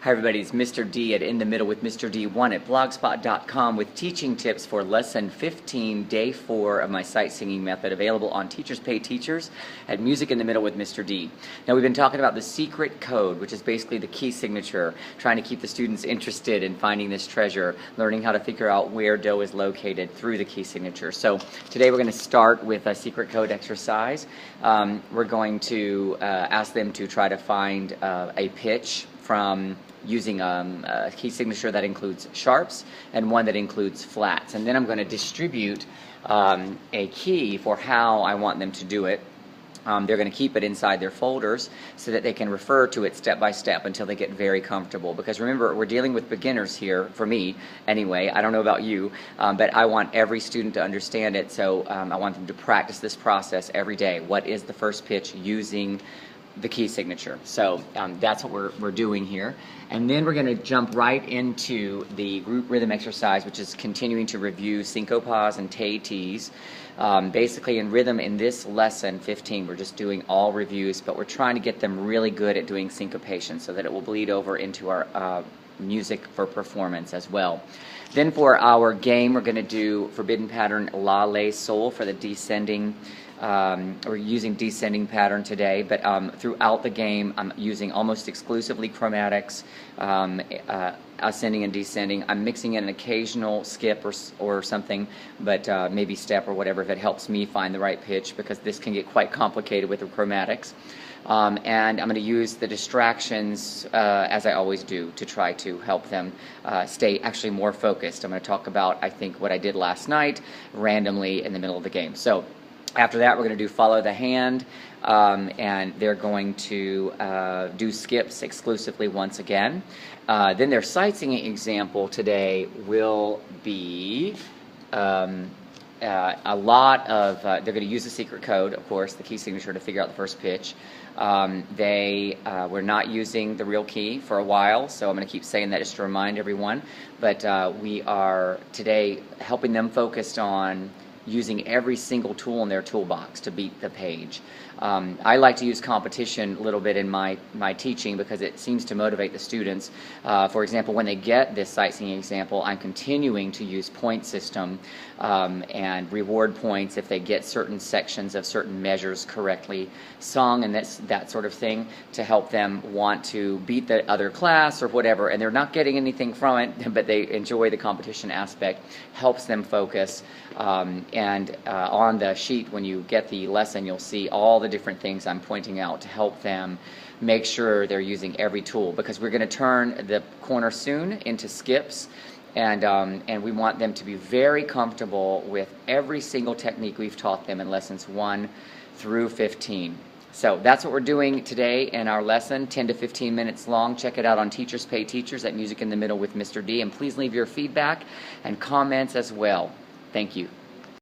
Hi everybody, it's Mr. D at In the Middle with Mr. D1 at blogspot.com with teaching tips for lesson 15, day 4 of my sight singing method, available on Teachers Pay Teachers at Music in the Middle with Mr. D. Now we've been talking about the secret code, which is basically the key signature, trying to keep the students interested in finding this treasure, learning how to figure out where do is located through the key signature. So today we're going to start with a secret code exercise. We're going to ask them to try to find a pitch from using a key signature that includes sharps and one that includes flats. And then I'm going to distribute a key for how I want them to do it. They're going to keep it inside their folders so that they can refer to it step by step until they get very comfortable. Because remember, we're dealing with beginners here, for me anyway. I don't know about you, but I want every student to understand it, so I want them to practice this process every day. What is the first pitch using the key signature? So that's what we're doing here. And then we're going to jump right into the group rhythm exercise, which is continuing to review syncopas and te-tes. Basically in rhythm in this lesson 15 we're just doing all reviews, but we're trying to get them really good at doing syncopation so that it will bleed over into our music for performance as well. Then for our game we're going to do forbidden pattern la, le, sol for the descending. We're using descending pattern today, but throughout the game I'm using almost exclusively chromatics, ascending and descending. I'm mixing in an occasional skip or something, but maybe step or whatever if it helps me find the right pitch, because this can get quite complicated with the chromatics. And I'm going to use the distractions, as I always do, to try to help them stay actually more focused. I'm going to talk about, I think, what I did last night randomly in the middle of the game. So after that, we're going to do follow the hand, and they're going to do skips exclusively once again. Then their sight singing example today will be a lot of, they're going to use the secret code, of course, the key signature to figure out the first pitch. We're not using the real key for a while, so I'm going to keep saying that just to remind everyone. But we are today helping them focused on using every single tool in their toolbox to beat the page. I like to use competition a little bit in my teaching because it seems to motivate the students. For example, when they get this sight singing example, I'm continuing to use point system and reward points if they get certain sections of certain measures correctly sung and that sort of thing, to help them want to beat the other class or whatever, and they're not getting anything from it, but they enjoy the competition aspect. Helps them focus. And on the sheet when you get the lesson, you'll see all the different things I'm pointing out to help them make sure they're using every tool, because we're going to turn the corner soon into skips, and we want them to be very comfortable with every single technique we've taught them in lessons 1 through 15. So that's what we're doing today in our lesson, 10 to 15 minutes long. Check it out on Teachers Pay Teachers at Music in the Middle with Mr. D, and please leave your feedback and comments as well. Thank you.